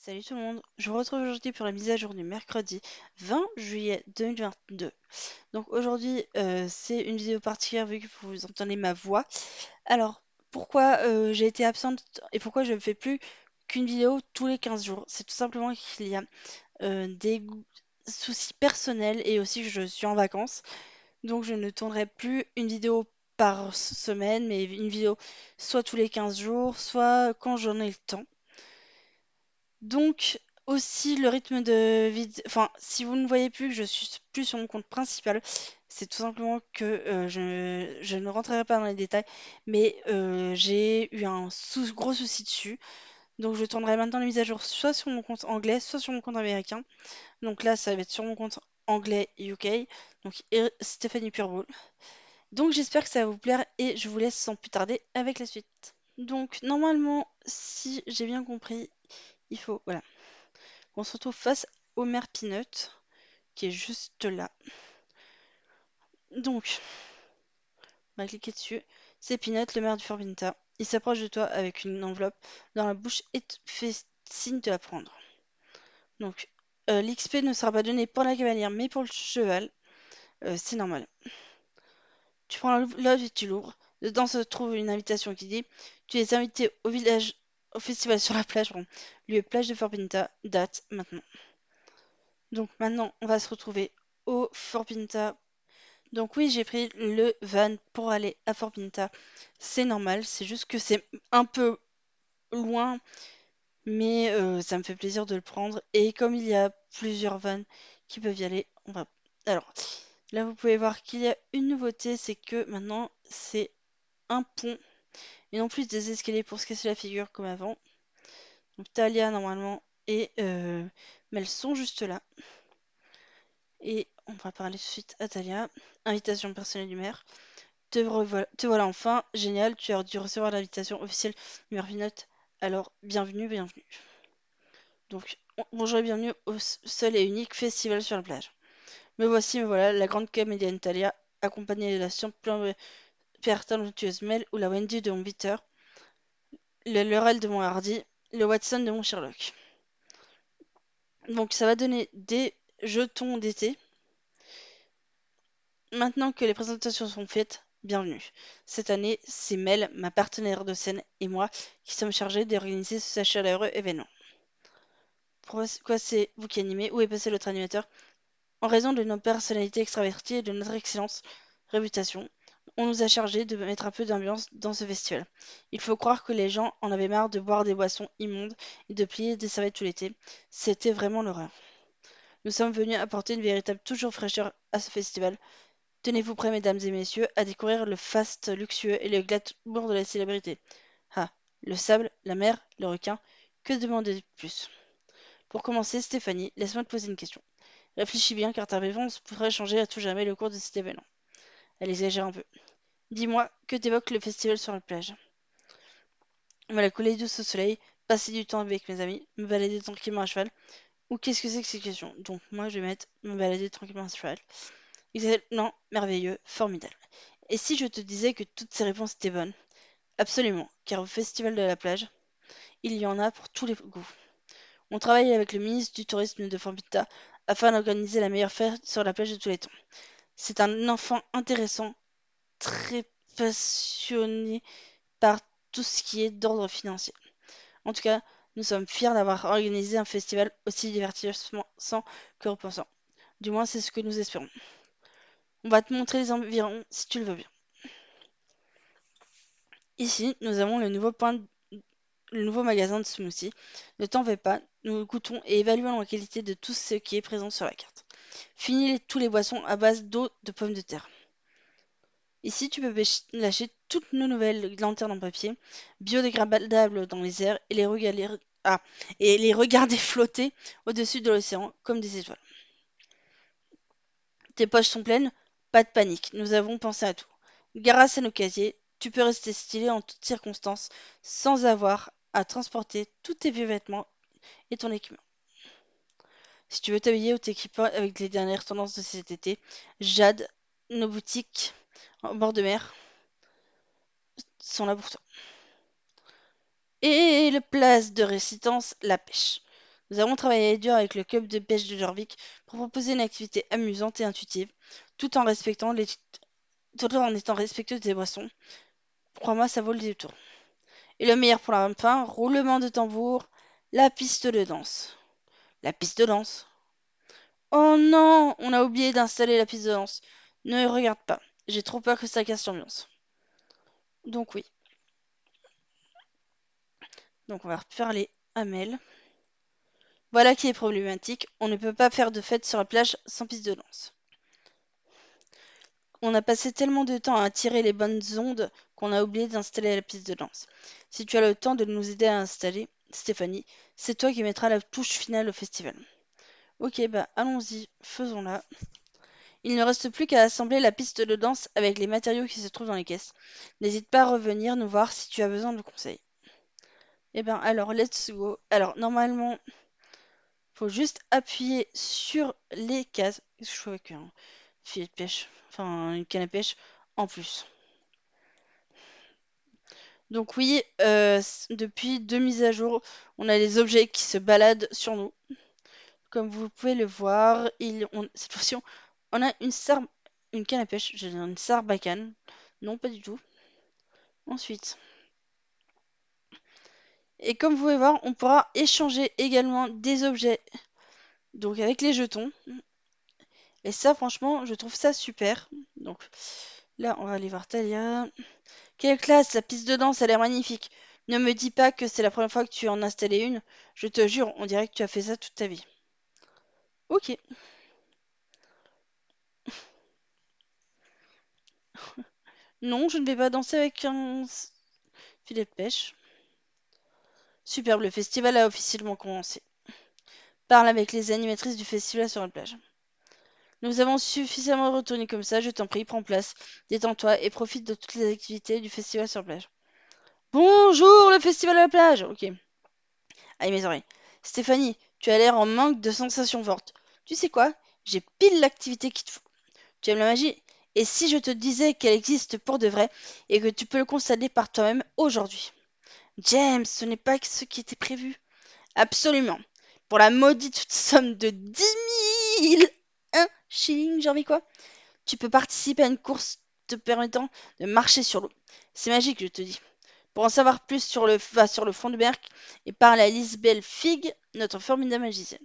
Salut tout le monde, je vous retrouve aujourd'hui pour la mise à jour du mercredi 20 juillet 2022. Donc aujourd'hui c'est une vidéo particulière vu que vous entendez ma voix. Alors pourquoi j'ai été absente et pourquoi je ne fais plus qu'une vidéo tous les 15 jours? C'est tout simplement qu'il y a soucis personnels et aussi que je suis en vacances. Donc je ne tournerai plus une vidéo par semaine mais une vidéo soit tous les 15 jours, soit quand j'en ai le temps. Donc aussi le rythme de vidéo, enfin si vous ne voyez plus que je suis plus sur mon compte principal, c'est tout simplement que je ne rentrerai pas dans les détails, mais j'ai eu un gros souci dessus. Donc je tournerai maintenant les mises à jour soit sur mon compte anglais, soit sur mon compte américain. Donc là ça va être sur mon compte anglais UK, donc Stéphanie Purebull. Donc j'espère que ça va vous plaire et je vous laisse sans plus tarder avec la suite. Donc normalement, si j'ai bien compris, il faut, voilà. On se retrouve face au maire Peanut, qui est juste là. Donc, on va cliquer dessus. C'est Peanut, le maire du Fort Pinta. Il s'approche de toi avec une enveloppe dans la bouche et te fait signe de la prendre. Donc, l'XP ne sera pas donné pour la cavalière, mais pour le cheval. C'est normal. Tu prends l'enveloppe et tu l'ouvres. Dedans se trouve une invitation qui dit: Tu es invité au village, au festival sur la plage, pardon, lieu plage de Fort Pinta, date maintenant. Donc maintenant, on va se retrouver au Fort Pinta. Donc oui, j'ai pris le van pour aller à Fort Pinta. C'est normal, c'est juste que c'est un peu loin, mais ça me fait plaisir de le prendre. Et comme il y a plusieurs vannes qui peuvent y aller, on va... Alors, là vous pouvez voir qu'il y a une nouveauté, c'est que maintenant c'est un pont et non plus des escaliers pour se casser la figure comme avant. Donc Talia normalement mais elles sont juste là. Et on va parler tout de suite à Talia. Invitation personnelle du maire. Te voilà enfin, génial, tu as dû recevoir l'invitation officielle du maire Peanut. Alors, bienvenue, bienvenue. Donc, bonjour et bienvenue au seul et unique festival sur la plage. Me voilà, la grande comédienne Talia, accompagnée de la super talentueuse Mel ou la Wendy de mon Peter, le Laurel de mon Hardy, le Watson de mon Sherlock. Donc, ça va donner des jetons d'été. Maintenant que les présentations sont faites, bienvenue. Cette année, c'est Mel, ma partenaire de scène, et moi qui sommes chargés d'organiser ce chaleureux événement. Pourquoi c'est vous qui animez? Où est passé l'autre animateur? En raison de nos personnalités extraverties et de notre excellente réputation, on nous a chargé de mettre un peu d'ambiance dans ce festival. Il faut croire que les gens en avaient marre de boire des boissons immondes et de plier des serviettes tout l'été. C'était vraiment l'horreur. Nous sommes venus apporter une véritable toujours fraîcheur à ce festival. Tenez-vous prêts, mesdames et messieurs, à découvrir le faste luxueux et le glamour de la célébrité. Ah, le sable, la mer, le requin, que demander de plus? Pour commencer, Stéphanie, laisse-moi te poser une question. Réfléchis bien car ta réponse pourrait changer à tout jamais le cours de cet événement. Elle exagère un peu. Dis-moi, que t'évoque le festival sur la plage? Voilà, couler douce au soleil, passer du temps avec mes amis, me balader tranquillement à cheval. Ou qu'est-ce que c'est que ces questions? Donc moi je vais mettre me balader tranquillement à cheval. Excellent, merveilleux, formidable. Et si je te disais que toutes ces réponses étaient bonnes? Absolument, car au Festival de la plage, il y en a pour tous les goûts. On travaille avec le ministre du Tourisme de Formbita afin d'organiser la meilleure fête sur la plage de tous les temps. C'est un enfant intéressant, très passionné par tout ce qui est d'ordre financier. En tout cas, nous sommes fiers d'avoir organisé un festival aussi divertissant que repensant. Du moins, c'est ce que nous espérons. On va te montrer les environs si tu le veux bien. Ici, nous avons le nouveau magasin de smoothie. Ne t'en fais pas, nous goûtons et évaluons la qualité de tout ce qui est présent sur la carte. Fini tous les boissons à base d'eau de pommes de terre. Ici, tu peux lâcher toutes nos nouvelles lanternes en papier, biodégradables dans les airs, et les regarder flotter au-dessus de l'océan comme des étoiles. Tes poches sont pleines? Pas de panique, nous avons pensé à tout. Grâce à nos casiers, tu peux rester stylé en toutes circonstances sans avoir à transporter tous tes vieux vêtements et ton équipement. Si tu veux t'habiller ou t'équiper avec les dernières tendances de cet été, Jade, nos boutiques en bord de mer sont là pour toi. Et le place de résidence, la pêche. Nous avons travaillé dur avec le club de pêche de Jorvik pour proposer une activité amusante et intuitive, tout en respectant les... tout en étant respectueux des boissons. Crois-moi, ça vaut le détour. Et le meilleur pour la fin, roulement de tambour, la piste de danse. La piste de danse. Oh non, on a oublié d'installer la piste de danse. Ne regarde pas. J'ai trop peur que ça casse l'ambiance. Donc oui. Donc on va refaire les Amel. Voilà qui est problématique. On ne peut pas faire de fête sur la plage sans piste de danse. On a passé tellement de temps à attirer les bonnes ondes qu'on a oublié d'installer la piste de danse. Si tu as le temps de nous aider à installer, Stéphanie, c'est toi qui mettras la touche finale au festival. Ok, bah allons-y, faisons-la. Il ne reste plus qu'à assembler la piste de danse avec les matériaux qui se trouvent dans les caisses. N'hésite pas à revenir nous voir si tu as besoin de conseils. Eh ben alors, let's go. Alors, normalement, faut juste appuyer sur les cases. Qu'est-ce que je fais avec un filet de pêche? Enfin, une canne à pêche en plus. Donc oui, depuis deux mises à jour, on a les objets qui se baladent sur nous. Comme vous pouvez le voir, cette fois-ci, on a une canne à pêche. J'ai une sarbacane. Non, pas du tout. Ensuite, et comme vous pouvez voir, on pourra échanger également des objets. Donc avec les jetons. Et ça, franchement, je trouve ça super. Donc là, on va aller voir Talia. Quelle classe, la piste de danse, elle a l'air magnifique. Ne me dis pas que c'est la première fois que tu en as installé une. Je te jure, on dirait que tu as fait ça toute ta vie. Ok. Non, je ne vais pas danser avec un filet de pêche. Superbe, le festival a officiellement commencé. Parle avec les animatrices du festival sur la plage. Nous avons suffisamment retourné comme ça, je t'en prie, prends place, détends-toi et profite de toutes les activités du festival sur la plage. Bonjour, le festival à la plage! Ok. Aïe, mes oreilles. Stéphanie, tu as l'air en manque de sensations fortes. Tu sais quoi? J'ai pile l'activité qu'il te faut. Tu aimes la magie? Et si je te disais qu'elle existe pour de vrai et que tu peux le constater par toi-même aujourd'hui? James, ce n'est pas ce qui était prévu. Absolument. Pour la maudite somme de 10 000 shillings, j'ai envie quoi? Tu peux participer à une course te permettant de marcher sur l'eau. C'est magique, je te dis. Pour en savoir plus va sur le fond de Berck et parle à Lisbeth Fig, notre formidable magicienne.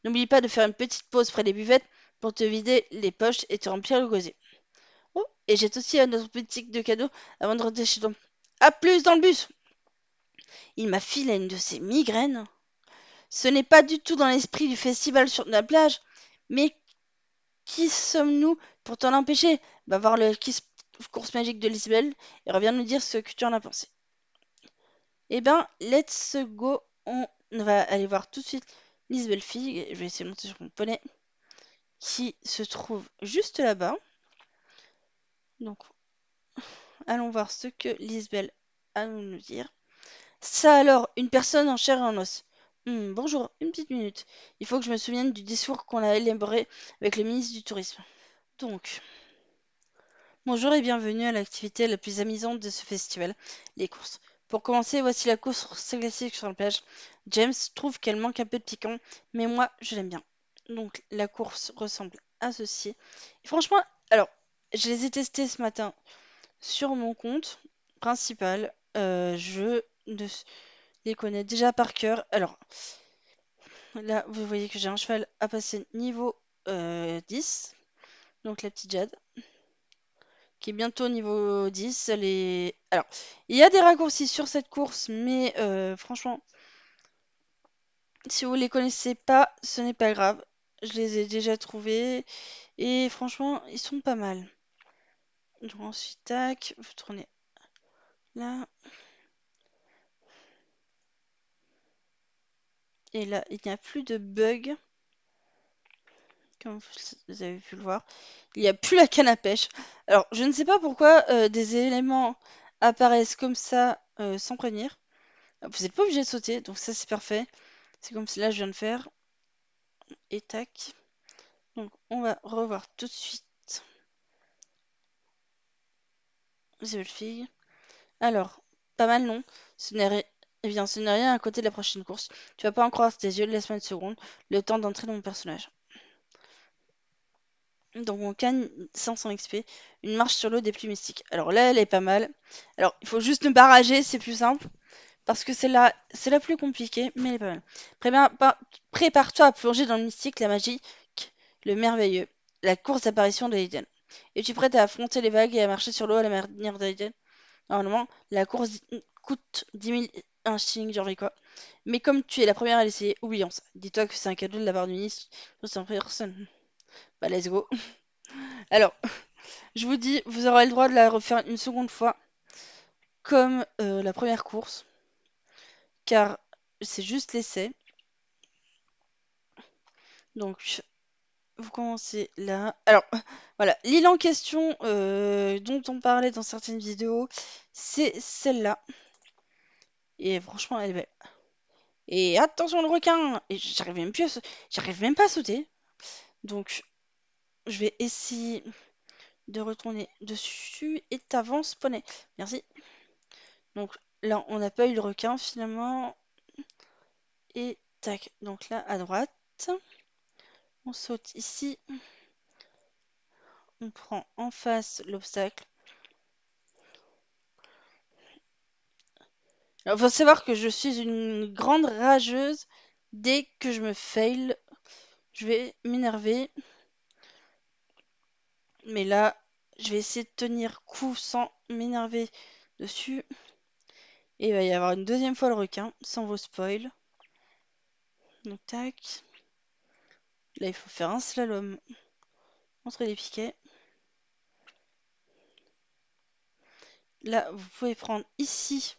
N'oublie pas de faire une petite pause près des buvettes pour te vider les poches et te remplir le gosier. Oh, et jette aussi à notre boutique de cadeaux avant de rentrer chez toi. A plus dans le bus! Il m'a filé une de ces migraines. Ce n'est pas du tout dans l'esprit du festival sur la plage, mais qui sommes-nous pour t'en empêcher? Va voir le course magique de Lisbeth et reviens nous dire ce que tu en as pensé. Eh ben, let's go. On va aller voir tout de suite Lisbeth Fig. Je vais essayer de monter sur mon poney qui se trouve juste là-bas. Donc, allons voir ce que Lisbeth a à nous dire. Ça alors, une personne en chair et en os. Bonjour, une petite minute. Il faut que je me souvienne du discours qu'on a élaboré avec le ministre du Tourisme. Donc, bonjour et bienvenue à l'activité la plus amusante de ce festival, les courses. Pour commencer, voici la course classique sur la plage. James trouve qu'elle manque un peu de piquant, mais moi, je l'aime bien. Donc, la course ressemble à ceci. Et franchement, alors, je les ai testés ce matin sur mon compte principal. Je les connais déjà par cœur. Alors, là, vous voyez que j'ai un cheval à passer niveau 10. Donc, la petite Jade qui est bientôt niveau 10. Alors, il y a des raccourcis sur cette course, mais franchement, si vous les connaissez pas, ce n'est pas grave. Je les ai déjà trouvés et franchement, ils sont pas mal. Donc ensuite, tac, vous tournez là. Et là, il n'y a plus de bug, comme vous avez pu le voir. Il n'y a plus la canne à pêche. Alors, je ne sais pas pourquoi des éléments apparaissent comme ça sans prévenir. Vous n'êtes pas obligé de sauter, donc ça c'est parfait. C'est comme cela je viens de faire. Et tac. Donc on va revoir tout de suite The Fig. Alors, pas mal non. Ce n'est Eh bien, ce n'est rien à côté de la prochaine course. Tu vas pas en croire tes yeux, laisse-moi une seconde. Le temps d'entrer dans mon personnage. Donc on gagne 500 XP. Une marche sur l'eau des pluies mystiques. Alors là, elle est pas mal. Alors, il faut juste ne pas rager, c'est plus simple. Parce que c'est la plus compliquée, mais elle est pas mal. Prépare-toi à plonger dans le mystique, la magie, le merveilleux. La course d'apparition de Aiden. Es-tu prête à affronter les vagues et à marcher sur l'eau à la manière d'Aiden? Normalement, la course coûte 10 000 un shilling, genre quoi. Mais comme tu es la première à l'essayer, oublions ça. Dis-toi que c'est un cadeau de la part du ministre de sa personne. Bah, let's go. Alors, je vous dis, vous aurez le droit de la refaire une seconde fois, comme la première course, car c'est juste l'essai. Donc, vous commencez là. Alors, voilà, l'île en question dont on parlait dans certaines vidéos, c'est celle-là. Et franchement, elle est belle. Et attention le requin! Et j'arrive même pas à sauter. Donc, je vais essayer de retourner dessus et t'avances, poney. Merci. Donc là, on n'a pas eu le requin finalement. Et tac. Donc là, à droite. On saute ici. On prend en face l'obstacle. Alors, faut savoir que je suis une grande rageuse. Dès que je me fail, je vais m'énerver. Mais là, je vais essayer de tenir coup sans m'énerver dessus. Et il va y avoir une deuxième fois le requin, sans vos spoils. Donc tac. Là, il faut faire un slalom entre les piquets. Là, vous pouvez prendre ici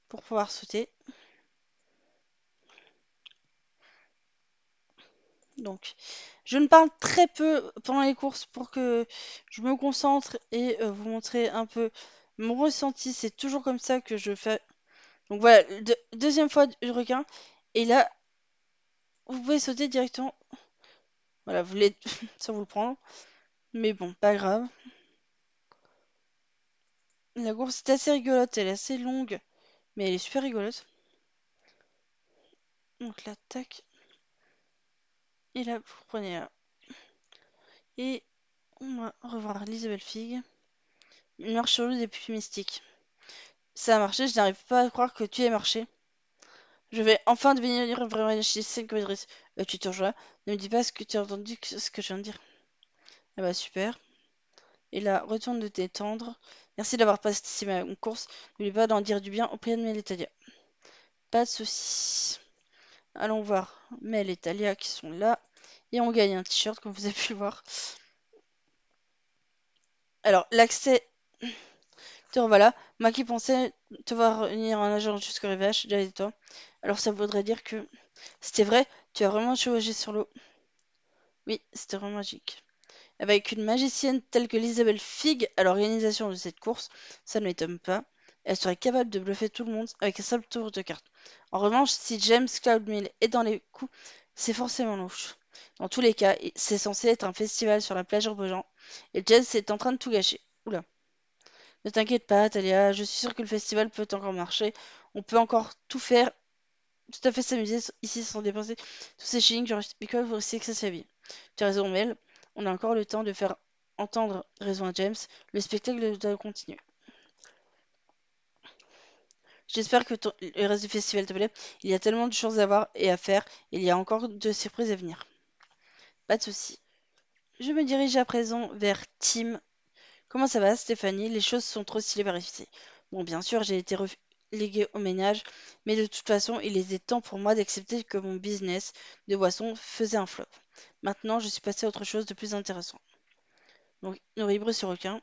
pour pouvoir sauter. Donc, je ne parle très peu pendant les courses pour que je me concentre et vous montrer un peu mon ressenti. C'est toujours comme ça que je fais. Donc voilà, deuxième fois du requin. Et là, vous pouvez sauter directement. Voilà, vous voulez sans vous le prendre. Mais bon, pas grave. La course est assez rigolote, elle est assez longue, mais elle est super rigolote. Donc là, tac. Et là, vous prenez là. Et on va revoir l'Isabelle Fig. Une marche sur l'eau des pluies mystiques. Ça a marché, je n'arrive pas à croire que tu aies marché. Je vais enfin devenir une vraie magicienne comédienne. Tu te rejoins. Ne me dis pas ce que tu as entendu, ce que je viens de dire. Ah bah super. Et là, retourne de t'étendre. Merci d'avoir participé à ma course. N'oublie pas d'en dire du bien auprès de Melitalia. Pas de soucis. Allons voir Mel et Talia qui sont là. Et on gagne un t-shirt, comme vous avez pu le voir. Alors, l'accès. Te revoilà. Moi qui pensais te voir venir en agent jusqu'au rivage, déjà toi. Alors, ça voudrait dire que c'était vrai, tu as vraiment chevauché sur l'eau. Oui, c'était vraiment magique. Avec une magicienne telle que l'Isabelle Fig à l'organisation de cette course, ça ne m'étonne pas. Elle serait capable de bluffer tout le monde avec un simple tour de carte. En revanche, si James Cloudmill est dans les coups, c'est forcément louche. Dans tous les cas, c'est censé être un festival sur la plage Urbejan, et James est en train de tout gâcher. Oula. Ne t'inquiète pas, Talia, je suis sûre que le festival peut encore marcher. On peut encore tout faire, tout à fait s'amuser ici sans dépenser tous ces shillings pour risquer que ça sa vie. Tu as raison, Mel. On a encore le temps de faire entendre raison à James. Le spectacle doit continuer. J'espère que le reste du festival te plaît. Il y a tellement de choses à voir et à faire. Il y a encore de surprises à venir. Pas de soucis. Je me dirige à présent vers Tim. Comment ça va, Stéphanie? Les choses sont trop stylées par ici. Bon, bien sûr, j'ai été reléguée au ménage, mais de toute façon, il était temps pour moi d'accepter que mon business de boisson faisait un flop. Maintenant, je suis passée à autre chose de plus intéressant. Donc, Noribre sur requin.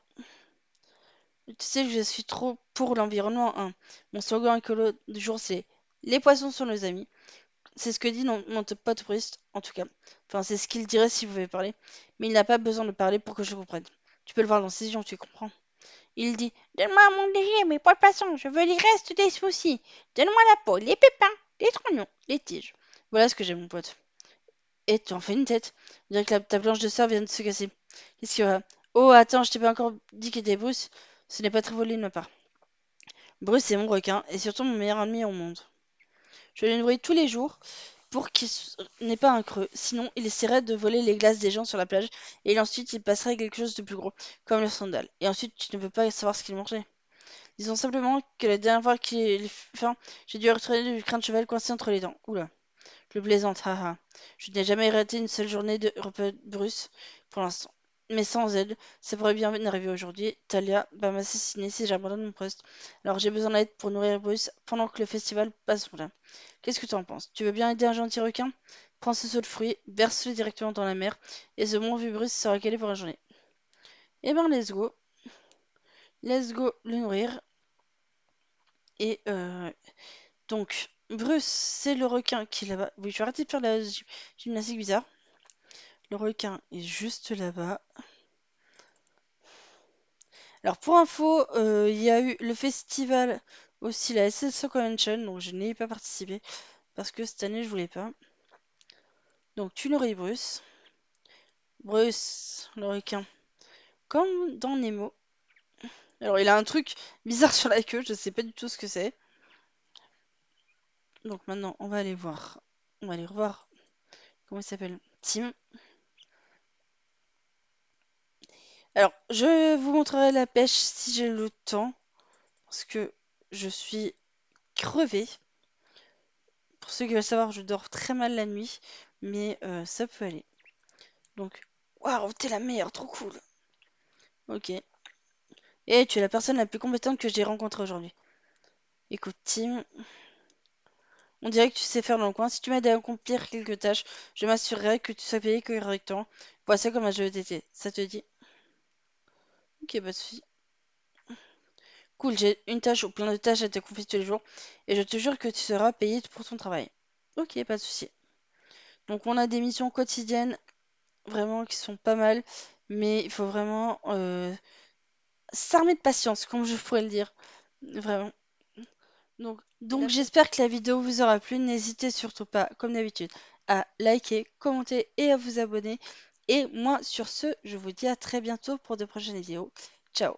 Tu sais que je suis trop pour l'environnement, hein. Mon slogan écolo du jour, c'est les poissons sont nos amis. C'est ce que dit mon pote Brice, en tout cas. Enfin, c'est ce qu'il dirait s'il pouvait parler. Mais il n'a pas besoin de parler pour que je comprenne. Tu peux le voir dans ses yeux, tu comprends. Il dit: Donne-moi mon désir, mais pas de poisson, je veux les restes des smoothies. Donne-moi la peau, les pépins, les trognons, les tiges. Voilà ce que j'ai, mon pote. Et tu en fais une tête. On dirait que ta planche de surf vient de se casser. Qu'est-ce qu'il y a? Oh, attends, je t'ai pas encore dit qu'il était Bruce. Ce n'est pas très volé de ma part. Bruce est mon requin et surtout mon meilleur ami au monde. Je le nourris tous les jours pour qu'il n'ait pas un creux. Sinon, il essaierait de voler les glaces des gens sur la plage et ensuite il passerait à quelque chose de plus gros, comme le sandal. Et ensuite, tu ne peux pas savoir ce qu'il mangeait. Disons simplement que la dernière fois qu'il faim, j'ai dû retourner du crin de cheval coincé entre les dents. Oula. Je plaisante, haha. Je n'ai jamais raté une seule journée de repas de Bruce pour l'instant. Mais sans aide, ça pourrait bien arriver aujourd'hui. Talia va m'assassiner si j'abandonne mon poste. Alors j'ai besoin d'aide pour nourrir Bruce pendant que le festival passe son temps. Qu'est-ce que tu en penses? Tu veux bien aider un gentil requin? Prends ce seau de fruits, verse-le directement dans la mer, et ce bon vieux Bruce sera calé pour la journée. Eh ben, let's go. Let's go le nourrir. Et donc, Bruce, c'est le requin qui est là-bas. Oui, je vais arrêter de faire la gymnastique bizarre. Le requin est juste là-bas. Alors pour info, il y a eu le festival aussi, la SSO Convention, donc je n'y ai pas participé parce que cette année je voulais pas. Donc tu nourris Bruce. Bruce, le requin, comme dans Nemo. Alors il a un truc bizarre sur la queue, je sais pas du tout ce que c'est. Donc maintenant on va aller voir. On va aller revoir. Comment il s'appelle? Tim. Alors je vous montrerai la pêche si j'ai le temps. Parce que je suis crevée. Pour ceux qui veulent savoir, je dors très mal la nuit, mais ça peut aller. Donc, waouh, t'es la meilleure, trop cool. Ok. Et tu es la personne la plus compétente que j'ai rencontrée aujourd'hui. Écoute, Tim, on dirait que tu sais faire dans le coin. Si tu m'aides à accomplir quelques tâches, je m'assurerai que tu sois payé correctement. Vois ça comme un jeu d'été. Ça te dit? Ok, pas de soucis. Cool, j'ai une tâche ou plein de tâches à te confier tous les jours. Et je te jure que tu seras payé pour ton travail. Ok, pas de soucis. Donc, on a des missions quotidiennes vraiment qui sont pas mal. Mais il faut vraiment s'armer de patience, comme je pourrais le dire. Vraiment. Donc j'espère que la vidéo vous aura plu. N'hésitez surtout pas, comme d'habitude, à liker, commenter et à vous abonner. Et moi, sur ce, je vous dis à très bientôt pour de prochaines vidéos. Ciao!